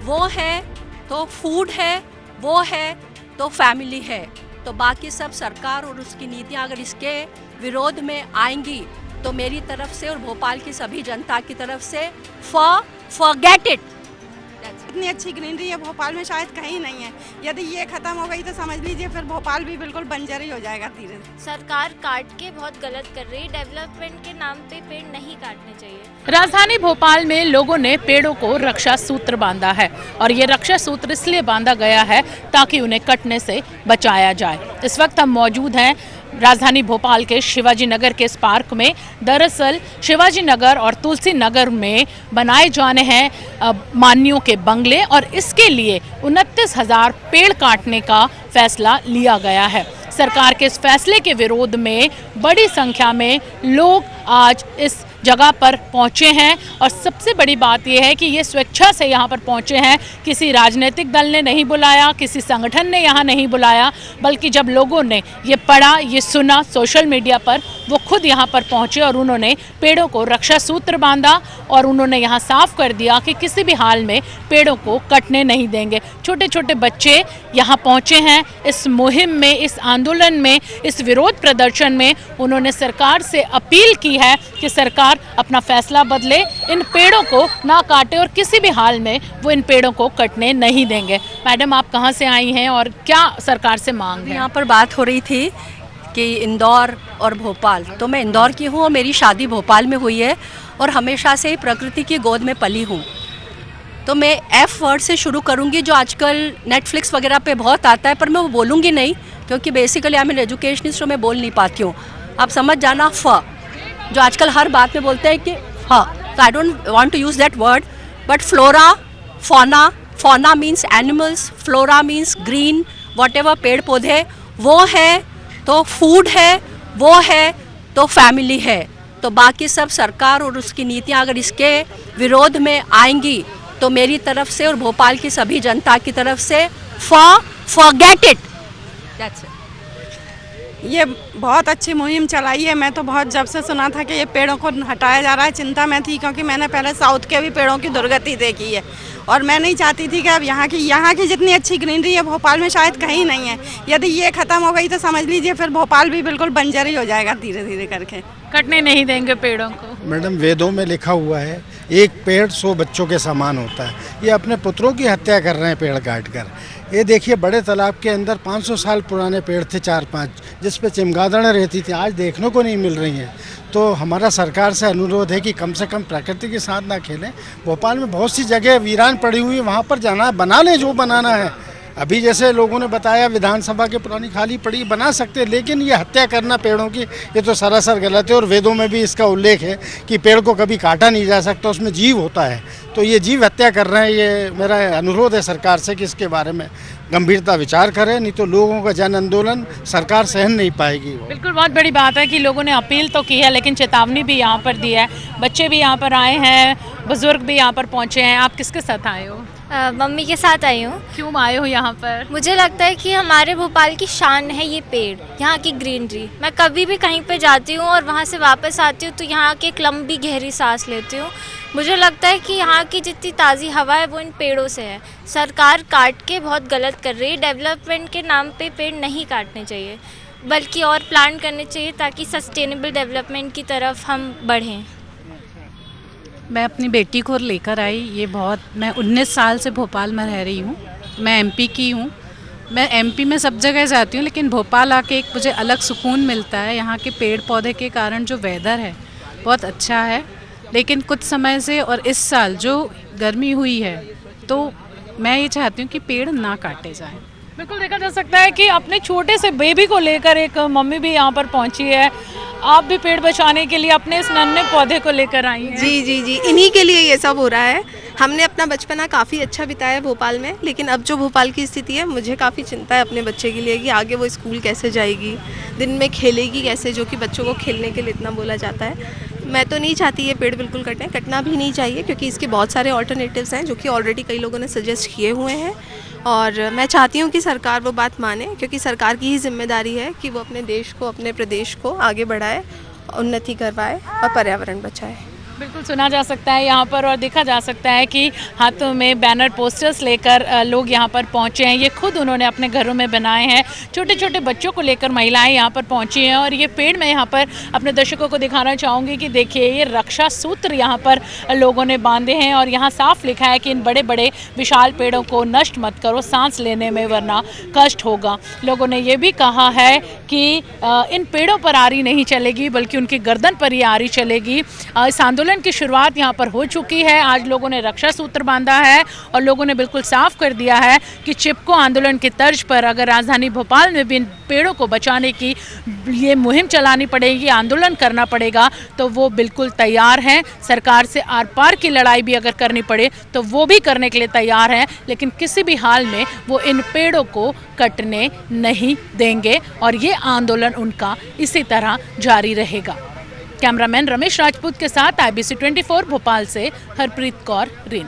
वो है तो फूड है, वो है तो फैमिली है। तो बाकी सब सरकार और उसकी नीतियाँ अगर इसके विरोध में आएंगी तो मेरी तरफ से और भोपाल की सभी जनता की तरफ से फॉरगेट इट। इतनी अच्छी ग्रीनरी है भोपाल में शायद कहीं नहीं है। यदि ये खत्म हो गई तो समझ लीजिए फिर भोपाल भी बिल्कुल बंजर ही हो जाएगा धीरे धीरे। सरकार काट के बहुत गलत कर रही है। डेवलपमेंट के नाम पे पेड़ नहीं काटने चाहिए। राजधानी भोपाल में लोगों ने पेड़ों को रक्षा सूत्र बांधा है और ये रक्षा सूत्र इसलिए बांधा गया है ताकि उन्हें कटने से बचाया जाए। इस वक्त हम मौजूद हैं राजधानी भोपाल के शिवाजी नगर के इस पार्क में। दरअसल शिवाजी नगर और तुलसी नगर में बनाए जाने हैं मानियों के बंगले और इसके लिए 29,000 पेड़ काटने का फैसला लिया गया है। सरकार के इस फैसले के विरोध में बड़ी संख्या में लोग आज इस जगह पर पहुंचे हैं और सबसे बड़ी बात यह है कि ये स्वेच्छा से यहाँ पर पहुंचे हैं। किसी राजनीतिक दल ने नहीं बुलाया, किसी संगठन ने यहाँ नहीं बुलाया, बल्कि जब लोगों ने ये पढ़ा, ये सुना सोशल मीडिया पर, वो खुद यहाँ पर पहुंचे और उन्होंने पेड़ों को रक्षा सूत्र बांधा और उन्होंने यहाँ साफ कर दिया कि किसी भी हाल में पेड़ों को कटने नहीं देंगे। छोटे छोटे बच्चे यहाँ पहुँचे हैं इस मुहिम में, इस आंदोलन में, इस विरोध प्रदर्शन में। उन्होंने सरकार से अपील की है कि सरकार अपना फैसला बदले, इन पेड़ों को ना काटे और किसी भी हाल में वो इन पेड़ों को कटने नहीं देंगे। मैडम, आप कहाँ से आई हैं और क्या सरकार से मांग है? यहाँ पर बात हो रही थी कि इंदौर और भोपाल, तो मैं इंदौर की हूँ और मेरी शादी भोपाल में हुई है और हमेशा से ही प्रकृति की गोद में पली हूँ। तो मैं एफ वर्ड से शुरू करूँगी जो आजकल नेटफ्लिक्स वगैरह पे बहुत आता है, पर मैं वो बोलूँगी नहीं क्योंकि basically I am an educationist, तो मैं बोल नहीं पाती हूँ। आप समझ जाना, फ जो आजकल हर बात में बोलते हैं कि हाँ, तो I don't want to use that word, but flora, fauna, fauna means animals, flora means green, whatever पेड़ पौधे, वो है तो फूड है, वो है तो फैमिली है। तो बाकी सब सरकार और उसकी नीतियाँ अगर इसके विरोध में आएंगी तो मेरी तरफ से और भोपाल की सभी जनता की तरफ से फॉरगेट इट। That's it. ये बहुत अच्छी मुहिम चलाई है। मैं तो बहुत जब से सुना था कि ये पेड़ों को हटाया जा रहा है, चिंता में थी क्योंकि मैंने पहले साउथ के भी पेड़ों की दुर्गति देखी है और मैं नहीं चाहती थी कि अब यहाँ की जितनी अच्छी ग्रीनरी है भोपाल में शायद कहीं नहीं है। यदि ये खत्म हो गई तो समझ लीजिए फिर भोपाल भी बिल्कुल बंजर ही हो जाएगा धीरे धीरे करके। कटने नहीं देंगे पेड़ों को। मैडम, वेदों में लिखा हुआ है एक पेड़ 100 बच्चों के समान होता है। ये अपने पुत्रों की हत्या कर रहे हैं पेड़ काट कर। ये देखिए, बड़े तालाब के अंदर 500 साल पुराने पेड़ थे 4-5, जिस पे चमगादड़ें रहती थी, आज देखने को नहीं मिल रही हैं। तो हमारा सरकार से अनुरोध है कि कम से कम प्रकृति के साथ ना खेलें। भोपाल में बहुत सी जगह वीरान पड़ी हुई है, वहाँ पर जाना बना लें जो बनाना है। अभी जैसे लोगों ने बताया विधानसभा के पुरानी खाली पड़ी बना सकते हैं, लेकिन ये हत्या करना पेड़ों की, ये तो सरासर गलत है। और वेदों में भी इसका उल्लेख है कि पेड़ को कभी काटा नहीं जा सकता, उसमें जीव होता है। तो ये जीव हत्या कर रहे हैं। ये मेरा अनुरोध है सरकार से कि इसके बारे में गंभीरता विचार करें, नहीं तो लोगों का जन आंदोलन सरकार सहन नहीं पाएगी। बिल्कुल, बहुत बड़ी बात है कि लोगों ने अपील तो की है लेकिन चेतावनी भी यहाँ पर दी है। बच्चे भी यहाँ पर आए हैं, बुजुर्ग भी यहाँ पर पहुँचे हैं। आप किसके साथ आए हो? मम्मी के साथ आई हूँ। क्यों आए हो यहाँ पर? मुझे लगता है कि हमारे भोपाल की शान है ये पेड़, यहाँ की ग्रीनरी। मैं कभी भी कहीं पे जाती हूँ और वहाँ से वापस आती हूँ तो यहाँ की एक लंबी गहरी सांस लेती हूँ। मुझे लगता है कि यहाँ की जितनी ताज़ी हवा है वो इन पेड़ों से है। सरकार काट के बहुत गलत कर रही है। डेवलपमेंट के नाम पे पेड़ नहीं काटने चाहिए, बल्कि और प्लांट करने चाहिए ताकि सस्टेनेबल डेवलपमेंट की तरफ हम बढ़ें। मैं अपनी बेटी को लेकर आई। मैं 19 साल से भोपाल में रह रही हूँ। मैं एमपी की हूँ। मैं एमपी में सब जगह जाती हूँ, लेकिन भोपाल आके एक मुझे अलग सुकून मिलता है। यहाँ के पेड़ पौधे के कारण जो वेदर है बहुत अच्छा है, लेकिन कुछ समय से और इस साल जो गर्मी हुई है तो मैं ये चाहती हूँ कि पेड़ ना काटे जाएं। बिल्कुल, देखा जा सकता है कि अपने छोटे से बेबी को लेकर एक मम्मी भी यहाँ पर पहुँची है। आप भी पेड़ बचाने के लिए अपने इस नन्हे पौधे को लेकर आई हैं। जी जी जी, इन्हीं के लिए ये सब हो रहा है। हमने अपना बचपना काफ़ी अच्छा बिताया भोपाल में, लेकिन अब जो भोपाल की स्थिति है, मुझे काफ़ी चिंता है अपने बच्चे के लिए कि आगे वो स्कूल कैसे जाएगी, दिन में खेलेगी कैसे, जो कि बच्चों को खेलने के लिए इतना बोला जाता है। मैं तो नहीं चाहती ये पेड़ बिल्कुल कटें, कटना भी नहीं चाहिए क्योंकि इसके बहुत सारे ऑल्टरनेटिव्स हैं जो कि ऑलरेडी कई लोगों ने सजेस्ट किए हुए हैं। और मैं चाहती हूँ कि सरकार वो बात माने, क्योंकि सरकार की ही जिम्मेदारी है कि वो अपने देश को, अपने प्रदेश को आगे बढ़ाए, उन्नति करवाए और पर्यावरण बचाए। बिल्कुल सुना जा सकता है यहाँ पर और देखा जा सकता है कि हाथों में बैनर पोस्टर्स लेकर लोग यहाँ पर पहुँचे हैं। ये खुद उन्होंने अपने घरों में बनाए हैं। छोटे छोटे बच्चों को लेकर महिलाएं यहाँ पर पहुँची हैं और ये पेड़ मैं यहाँ पर अपने दर्शकों को दिखाना चाहूँगी कि देखिए ये रक्षा सूत्र यहाँ पर लोगों ने बांधे हैं और यहाँ साफ लिखा है कि इन बड़े बड़े विशाल पेड़ों को नष्ट मत करो, सांस लेने में वरना कष्ट होगा। लोगों ने ये भी कहा है कि इन पेड़ों पर आरी नहीं चलेगी बल्कि उनकी गर्दन पर ही आरी चलेगी। इस आंदोलन की शुरुआत यहाँ पर हो चुकी है। आज लोगों ने रक्षा सूत्र बांधा है और लोगों ने बिल्कुल साफ कर दिया है कि चिपको आंदोलन की तर्ज पर अगर राजधानी भोपाल में भी इन पेड़ों को बचाने की ये मुहिम चलानी पड़ेगी, आंदोलन करना पड़ेगा, तो वो बिल्कुल तैयार हैं। सरकार से आर पार की लड़ाई भी अगर करनी पड़े तो वो भी करने के लिए तैयार हैं, लेकिन किसी भी हाल में वो इन पेड़ों को कटने नहीं देंगे और ये आंदोलन उनका इसी तरह जारी रहेगा। कैमरामैन रमेश राजपूत के साथ IBC 24 भोपाल से हरप्रीत कौर, रीन।